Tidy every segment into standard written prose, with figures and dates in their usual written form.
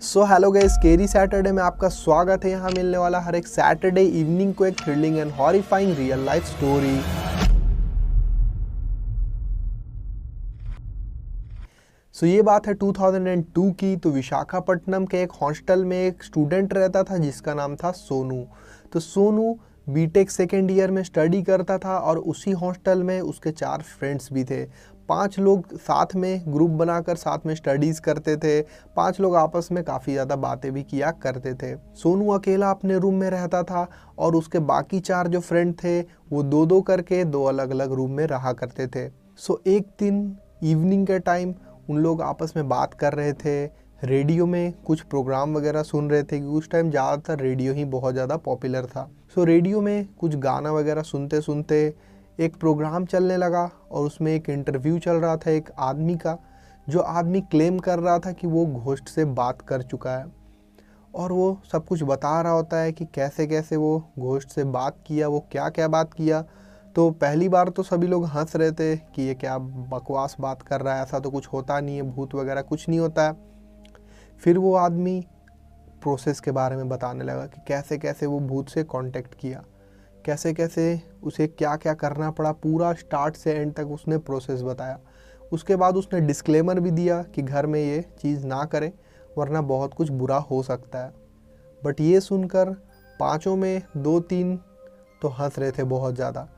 So hello guys, scary Saturday में आपका स्वागत है। यहाँ मिलने वाला हर एक सैटरडे इवनिंग को एक thrilling and horrifying real life story. So ये बात है 2002 की। तो विशाखापट्टनम के एक हॉस्टल में एक स्टूडेंट रहता था जिसका नाम था सोनू। तो सोनू बीटेक सेकेंड ईयर में स्टडी करता था और उसी हॉस्टल में उसके 4 फ्रेंड्स भी थे। 5 लोग साथ में ग्रुप बनाकर साथ में स्टडीज़ करते थे। 5 लोग आपस में काफ़ी ज़्यादा बातें भी किया करते थे। सोनू अकेला अपने रूम में रहता था और उसके बाकी 4 जो फ्रेंड थे वो 2-2 करके 2 अलग अलग रूम में रहा करते थे। सो एक दिन इवनिंग के टाइम उन लोग आपस में बात कर रहे थे, रेडियो में कुछ प्रोग्राम वगैरह सुन रहे थे क्योंकि उस टाइम ज़्यादातर रेडियो ही बहुत ज़्यादा पॉपुलर था। सो रेडियो में कुछ गाना वगैरह सुनते सुनते एक प्रोग्राम चलने लगा और उसमें एक इंटरव्यू चल रहा था एक आदमी का, जो आदमी क्लेम कर रहा था कि वो घोस्ट से बात कर चुका है और वो सब कुछ बता रहा होता है कि कैसे कैसे वो घोस्ट से बात किया, वो क्या क्या बात किया। तो पहली बार तो सभी लोग हंस रहे थे कि ये क्या बकवास बात कर रहा है, ऐसा तो कुछ होता नहीं है, भूत वगैरह कुछ नहीं होता है। फिर वो आदमी प्रोसेस के बारे में बताने लगा कि कैसे कैसे वो भूत से कांटेक्ट किया, कैसे कैसे उसे क्या क्या करना पड़ा, पूरा स्टार्ट से एंड तक उसने प्रोसेस बताया। उसके बाद उसने डिस्क्लेमर भी दिया कि घर में ये चीज़ ना करें वरना बहुत कुछ बुरा हो सकता है। बट ये सुनकर पाँचों में 2-3 तो हंस रहे थे बहुत ज़्यादा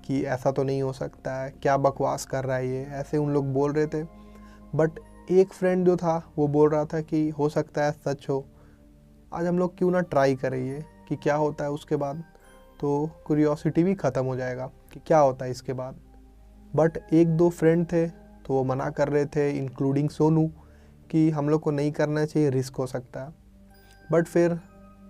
कि ऐसा तो नहीं हो सकता है, क्या बकवास कर रहा है ये, ऐसे उन लोग बोल रहे थे। बट एक फ्रेंड जो था वो बोल रहा था कि हो सकता है सच हो, आज हम लोग क्यों ना ट्राई करें ये कि क्या होता है उसके बाद, तो क्यूरियोसिटी भी ख़त्म हो जाएगा कि क्या होता है इसके बाद। बट 1-2 फ्रेंड थे तो वो मना कर रहे थे, इंक्लूडिंग सोनू, कि हम लोग को नहीं करना चाहिए, रिस्क हो सकता है। बट फिर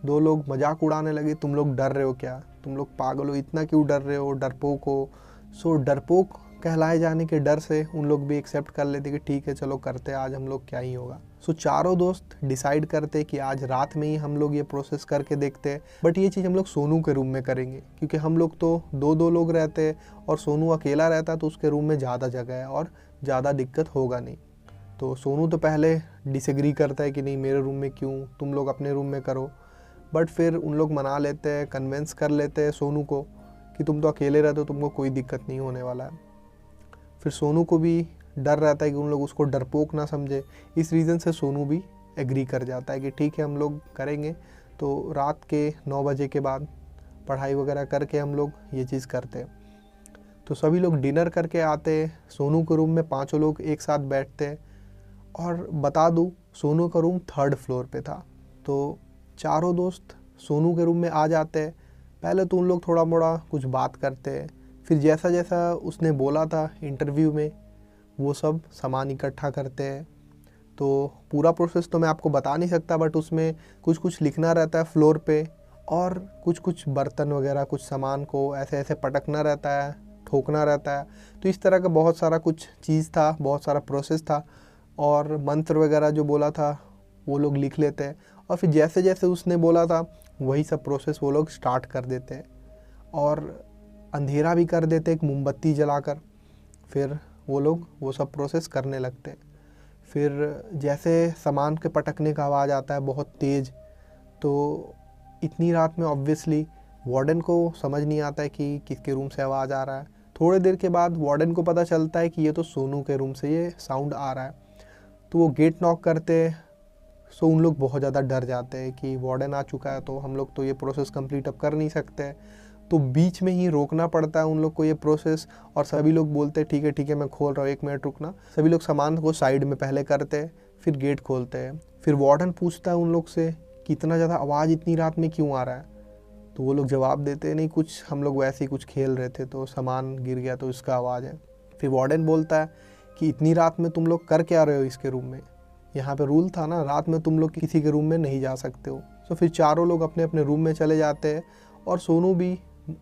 2 लोग मजाक उड़ाने लगे, तुम लोग डर रहे हो क्या, तुम लोग पागल हो, इतना क्यों डर रहे हो, डरपोक हो। सो डरपोक कहलाए जाने के डर से उन लोग भी एक्सेप्ट कर लेते कि ठीक है चलो करते, आज हम लोग क्या ही होगा। सो चारों दोस्त डिसाइड करते कि आज रात में ही हम लोग ये प्रोसेस करके देखते हैं। बट ये चीज़ हम लोग सोनू के रूम में करेंगे क्योंकि हम लोग तो 2-2 लोग रहते हैं और सोनू अकेला रहता तो उसके रूम में ज़्यादा जगह है और ज़्यादा दिक्कत होगा नहीं। तो सोनू तो पहले डिसएग्री करता है कि नहीं मेरे रूम में क्यों, तुम लोग अपने रूम में करो। बट फिर उन लोग मना लेते हैं, कन्विंस कर लेते हैं सोनू को कि तुम तो अकेले रहते हो, तुमको कोई दिक्कत नहीं होने वाला है। फिर सोनू को भी डर रहता है कि उन लोग उसको डरपोक ना समझे, इस रीज़न से सोनू भी एग्री कर जाता है कि ठीक है हम लोग करेंगे। तो रात के 9 बजे के बाद पढ़ाई वगैरह करके हम लोग ये चीज़ करते हैं। तो सभी लोग डिनर करके आते, सोनू के रूम में 5 लोग एक साथ बैठते। और बता दूँ सोनू का रूम 3rd फ्लोर पे था। तो चारों दोस्त सोनू के रूम में आ जाते हैं। पहले तो उन लोग थोड़ा मोड़ा कुछ बात करते हैं, फिर जैसा जैसा उसने बोला था इंटरव्यू में वो सब सामान इकट्ठा करते हैं। तो पूरा प्रोसेस तो मैं आपको बता नहीं सकता, बट उसमें कुछ कुछ लिखना रहता है फ्लोर पे और कुछ कुछ बर्तन वगैरह कुछ सामान को ऐसे ऐसे पटकना रहता है, ठोकना रहता है। तो इस तरह का बहुत सारा कुछ चीज़ था, बहुत सारा प्रोसेस था। और मंत्र वगैरह जो बोला था वो लोग लिख लेते हैं और फिर जैसे जैसे उसने बोला था वही सब प्रोसेस वो लोग स्टार्ट कर देते हैं और अंधेरा भी कर देते एक मोमबत्ती जलाकर। फिर वो लोग वो सब प्रोसेस करने लगते हैं। फिर जैसे सामान के पटकने का आवाज़ आता है बहुत तेज़, तो इतनी रात में ऑब्वियसली वार्डन को समझ नहीं आता है कि किसके रूम से आवाज़ आ रहा है। थोड़ी देर के बाद वार्डन को पता चलता है कि ये तो सोनू के रूम से ये साउंड आ रहा है। तो वो गेट नॉक करते हैं। सो उन लोग बहुत ज़्यादा डर जाते हैं कि वार्डन आ चुका है तो हम लोग तो ये प्रोसेस कंप्लीट अब कर नहीं सकते। तो बीच में ही रोकना पड़ता है उन लोग को ये प्रोसेस और सभी लोग बोलते हैं ठीक है मैं खोल रहा हूँ, 1 मिनट रुकना। सभी लोग सामान को साइड में पहले करते हैं, फिर गेट खोलते हैं। फिर वार्डन पूछता है उन लोग से कि इतना ज़्यादा आवाज़ इतनी रात में क्यों आ रहा है। तो वो लोग जवाब देते हैं नहीं कुछ, हम लोग वैसे ही कुछ खेल रहे थे तो सामान गिर गया तो इसका आवाज़ है। फिर वार्डन बोलता है कि इतनी रात में तुम लोग कर क्या रहे हो इसके रूम में, यहाँ पे रूल था ना रात में तुम लोग किसी के रूम में नहीं जा सकते हो। तो फिर चारों लोग अपने अपने रूम में चले जाते हैं और सोनू भी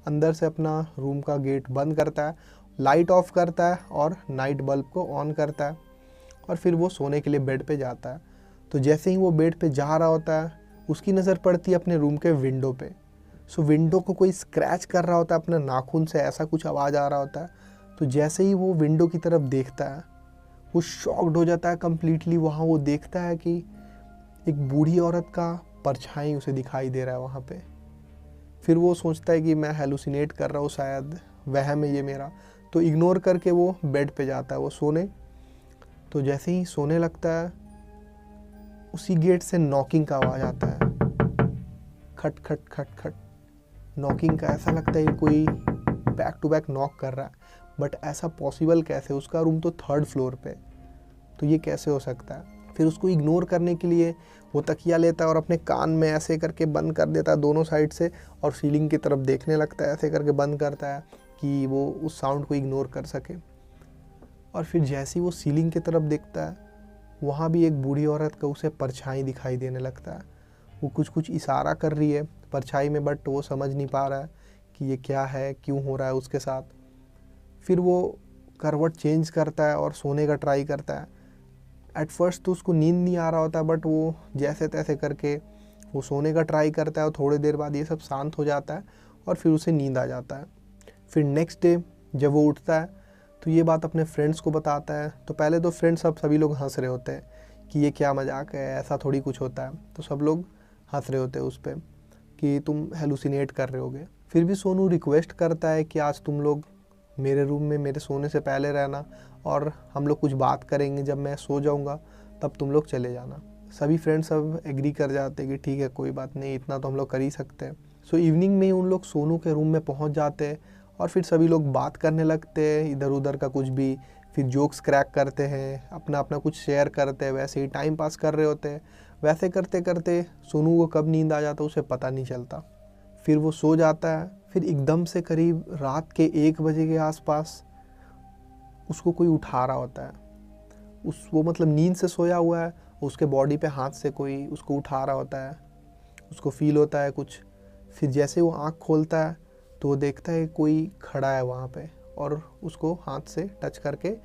अंदर से अपना रूम का गेट बंद करता है, लाइट ऑफ करता है और नाइट बल्ब को ऑन करता है और फिर वो सोने के लिए बेड पे जाता है। तो जैसे ही वो बेड पे जा रहा होता है उसकी नज़र पड़ती है अपने रूम के विंडो पे। सो विंडो को कोई स्क्रैच कर रहा होता है अपने नाखून से, ऐसा कुछ आवाज़ आ रहा होता है। तो जैसे ही वो विंडो की तरफ देखता है वो शॉक्ड हो जाता है कम्प्लीटली। वहाँ वो देखता है कि एक बूढ़ी औरत का परछाई उसे दिखाई दे रहा है वहाँ पे। फिर वो सोचता है कि मैं हेलुसिनेट कर रहा हूँ, शायद वहम है ये मेरा, तो इग्नोर करके वो बेड पे जाता है वो सोने। तो जैसे ही सोने लगता है, उसी गेट से नॉकिंग का आवाज़ आता है, खट खट खट खट। नॉकिंग का ऐसा लगता है कि कोई बैक टू बैक नॉक कर रहा है, बट ऐसा पॉसिबल कैसे? उसका रूम तो 3rd फ्लोर पे, तो ये कैसे हो सकता है? फिर उसको इग्नोर करने के लिए वो तकिया लेता है और अपने कान में ऐसे करके बंद कर देता है दोनों साइड से, और सीलिंग की तरफ देखने लगता है, ऐसे करके बंद करता है कि वो उस साउंड को इग्नोर कर सके। और फिर जैसे ही वो सीलिंग की तरफ देखता है, वहाँ भी एक बूढ़ी औरत का उसे परछाई दिखाई देने लगता है। वो कुछ कुछ इशारा कर रही है परछाई में, बट वो समझ नहीं पा रहा है कि ये क्या है, क्यों हो रहा है उसके साथ। फिर वो करवट चेंज करता है और सोने का ट्राई करता है। एट फर्स्ट तो उसको नींद नहीं आ रहा होता, बट वो जैसे तैसे करके वो सोने का ट्राई करता है और थोड़ी देर बाद ये सब शांत हो जाता है और फिर उसे नींद आ जाता है। फिर नेक्स्ट डे जब वो उठता है तो ये बात अपने फ्रेंड्स को बताता है। तो पहले तो फ्रेंड्स सभी लोग हंस रहे होते हैं कि ये क्या मजाक है, ऐसा थोड़ी कुछ होता है। तो सब लोग हंस रहे होते हैं उस पर कि तुम हेलुसिनेट कर रहे होगे। फिर भी सोनू रिक्वेस्ट करता है कि आज तुम लोग मेरे रूम में मेरे सोने से पहले रहना और हम लोग कुछ बात करेंगे, जब मैं सो जाऊंगा तब तुम लोग चले जाना। सभी फ्रेंड्स सब एग्री कर जाते हैं कि ठीक है, कोई बात नहीं, इतना तो हम लोग कर ही सकते हैं। सो इवनिंग में ही उन लोग सोनू के रूम में पहुंच जाते हैं और फिर सभी लोग बात करने लगते हैं इधर उधर का कुछ भी। फिर जोक्स क्रैक करते हैं, अपना अपना कुछ शेयर करते हैं, वैसे ही टाइम पास कर रहे होते हैं। वैसे करते करते सोनू को कब नींद आ जाता उसे पता नहीं चलता। फिर वो सो जाता है। फिर एकदम से करीब रात के 1 बजे के आसपास उसको कोई उठा रहा होता है। वो मतलब नींद से सोया हुआ है, उसके बॉडी पे हाथ से कोई उसको उठा रहा होता है, उसको फील होता है कुछ। फिर जैसे वो आँख खोलता है तो वो देखता है कोई खड़ा है वहाँ पे और उसको हाथ से टच करके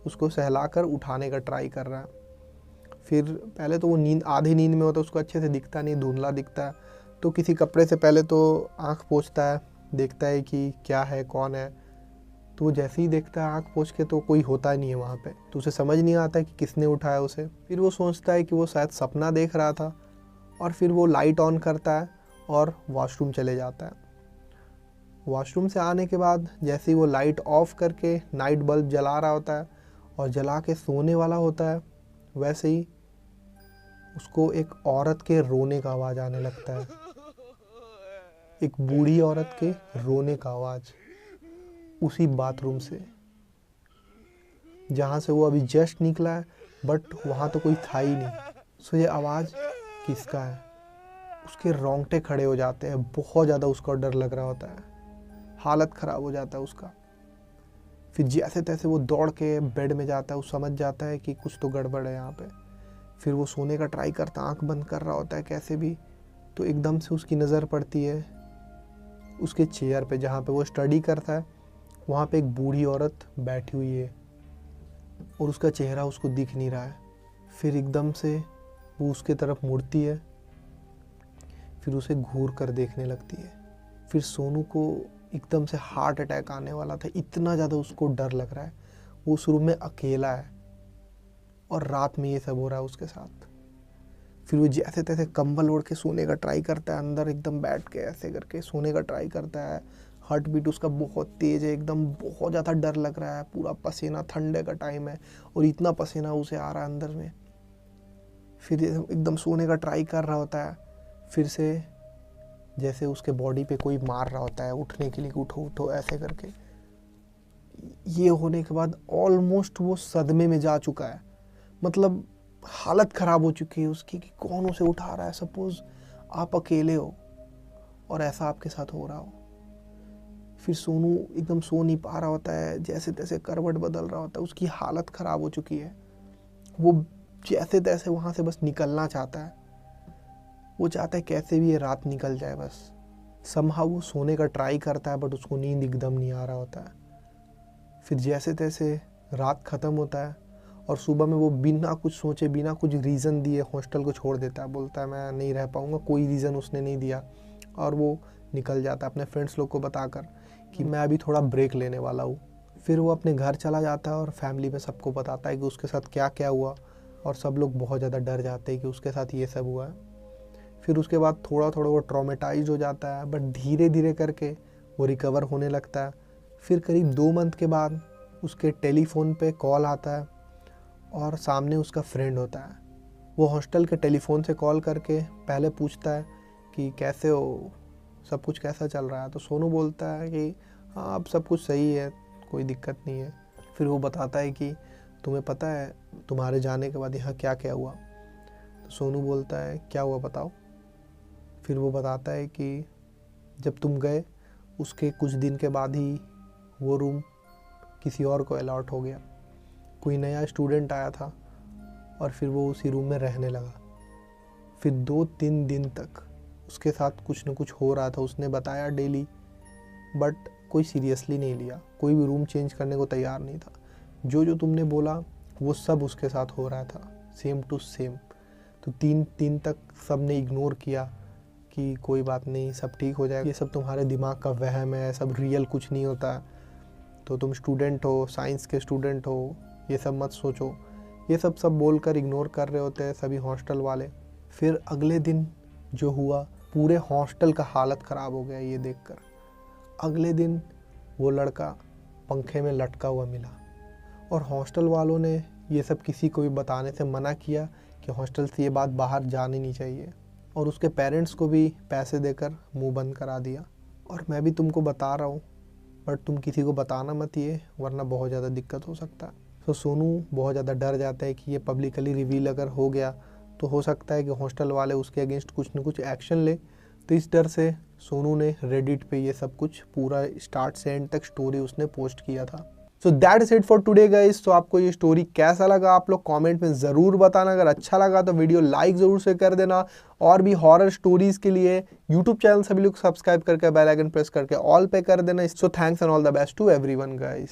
उसको सहलाकर उठाने का ट्राई कर रहा है। फिर पहले तो वो आधी नींद में होता है, उसको अच्छे से दिखता नहीं, धुंधला दिखता है। तो किसी कपड़े से पहले तो आँख पोंछता है, देखता है कि क्या है, कौन है। तो वो जैसे ही देखता है आँख पोंछ के तो कोई होता ही नहीं है वहाँ पे। तो उसे समझ नहीं आता है कि किसने उठाया उसे। फिर वो सोचता है कि वो शायद सपना देख रहा था और फिर वो लाइट ऑन करता है और वॉशरूम चले जाता है। वॉशरूम से आने के बाद जैसे ही वो लाइट ऑफ करके नाइट बल्ब जला रहा होता है और जला के सोने वाला होता है, वैसे ही उसको एक औरत के रोने का आवाज़ आने लगता है। एक बूढ़ी औरत के रोने का आवाज़ उसी बाथरूम से जहाँ से वो अभी जस्ट निकला है, बट वहाँ तो कोई था ही नहीं। सो ये आवाज़ किसका है? उसके रोंगटे खड़े हो जाते हैं, बहुत ज़्यादा उसको डर लग रहा होता है, हालत ख़राब हो जाता है उसका। फिर जैसे तैसे वो दौड़ के बेड में जाता है, वो समझ जाता है कि कुछ तो गड़बड़ है यहाँ पे। फिर वो सोने का ट्राई करता, आंख बंद कर रहा होता है कैसे भी। तो एकदम से उसकी नज़र पड़ती है उसके चेयर पे जहाँ पे वो स्टडी करता है। वहाँ पे एक बूढ़ी औरत बैठी हुई है और उसका चेहरा उसको दिख नहीं रहा है। फिर एकदम से वो उसके तरफ मुड़ती है, फिर उसे घूर कर देखने लगती है। फिर सोनू को एकदम से हार्ट अटैक आने वाला था, इतना ज़्यादा उसको डर लग रहा है। वो उस रूम में अकेला है और रात में ये सब हो रहा है उसके साथ। फिर वो जैसे तैसे कंबल ओढ़ के सोने का ट्राई करता है, अंदर एकदम बैठ के ऐसे करके सोने का ट्राई करता है। हार्ट बीट उसका बहुत तेज़ है, एकदम बहुत ज़्यादा डर लग रहा है, पूरा पसीना, ठंडे का टाइम है और इतना पसीना उसे आ रहा है अंदर में। फिर एकदम सोने का ट्राई कर रहा होता है। फिर से जैसे उसके बॉडी पे कोई मार रहा होता है उठने के लिए, उठो उठो ऐसे करके। ये होने के बाद ऑलमोस्ट वो सदमे में जा चुका है, मतलब हालत ख़राब हो चुकी है उसकी कि कौन उसे उठा रहा है। सपोज़ आप अकेले हो और ऐसा आपके साथ हो रहा हो। फिर सोनू एकदम सो नहीं पा रहा होता है, जैसे तैसे करवट बदल रहा होता है, उसकी हालत ख़राब हो चुकी है। वो जैसे तैसे वहाँ से बस निकलना चाहता है। वो चाहता है कैसे भी ये रात निकल जाए बस। समहाउ वो सोने का ट्राई करता है, बट उसको नींद एकदम नहीं आ रहा होता है। फिर जैसे तैसे रात ख़त्म होता है और सुबह में वो बिना कुछ सोचे, बिना कुछ रीज़न दिए हॉस्टल को छोड़ देता है। बोलता है मैं नहीं रह पाऊँगा, कोई रीज़न उसने नहीं दिया, और वो निकल जाता है अपने फ्रेंड्स लोग को बताकर कि मैं अभी थोड़ा ब्रेक लेने वाला हूँ। फिर वो अपने घर चला जाता है और फैमिली में सबको बताता है कि उसके साथ क्या क्या हुआ और सब लोग बहुत ज़्यादा डर जाते हैं कि उसके साथ ये सब हुआ है। फिर उसके बाद थोड़ा थोड़ा वो ट्रॉमेटाइज हो जाता है, बट धीरे धीरे करके वो रिकवर होने लगता है। फिर करीब 2 मंथ के बाद उसके टेलीफोन पे कॉल आता है और सामने उसका फ्रेंड होता है। वो हॉस्टल के टेलीफोन से कॉल करके पहले पूछता है कि कैसे हो, सब कुछ कैसा चल रहा है। तो सोनू बोलता है कि हाँ अब सब कुछ सही है, कोई दिक्कत नहीं है। फिर वो बताता है कि तुम्हें पता है तुम्हारे जाने के बाद यहाँ क्या क्या हुआ। तो सोनू बोलता है क्या हुआ बताओ। फिर वो बताता है कि जब तुम गए उसके कुछ दिन के बाद ही वो रूम किसी और को अलॉट हो गया। कोई नया स्टूडेंट आया था और फिर वो उसी रूम में रहने लगा। फिर 2-3 दिन तक उसके साथ कुछ न कुछ हो रहा था, उसने बताया डेली, बट कोई सीरियसली नहीं लिया, कोई भी रूम चेंज करने को तैयार नहीं था। जो जो तुमने बोला वो सब उसके साथ हो रहा था, सेम टू सेम। तो 3 दिन तक सब ने इग्नोर किया कि कोई बात नहीं, सब ठीक हो जाएगा, ये सब तुम्हारे दिमाग का वहम है, सब रियल कुछ नहीं होता। तो तुम स्टूडेंट हो, साइंस के स्टूडेंट हो, ये सब मत सोचो। ये सब बोलकर इग्नोर कर रहे होते हैं सभी हॉस्टल वाले। फिर अगले दिन जो हुआ, पूरे हॉस्टल का हालत ख़राब हो गया ये देखकर। अगले दिन वो लड़का पंखे में लटका हुआ मिला और हॉस्टल वालों ने ये सब किसी को भी बताने से मना किया कि हॉस्टल से ये बात बाहर जानी नहीं चाहिए, और उसके पेरेंट्स को भी पैसे देकर मुंह बंद करा दिया। और मैं भी तुमको बता रहा हूँ, बट तुम किसी को बताना मत ये, वरना बहुत ज़्यादा दिक्कत हो सकता है। तो सोनू बहुत ज़्यादा डर जाता है कि ये पब्लिकली रिवील अगर हो गया तो हो सकता है कि हॉस्टल वाले उसके अगेंस्ट कुछ न कुछ एक्शन ले। तो इस डर से सोनू ने रेडिट पे ये सब कुछ पूरा स्टार्ट से एंड तक स्टोरी उसने पोस्ट किया था। So that is it for today guys. तो आपको ये स्टोरी कैसा लगा आप लोग कमेंट में ज़रूर बताना। अगर अच्छा लगा तो वीडियो लाइक ज़रूर से कर देना, और भी हॉरर स्टोरीज़ के लिए यूट्यूब चैनल सभी लोग सब्सक्राइब करके बेल आइकन प्रेस करके ऑल पे कर देना। So thanks and all the best to everyone guys.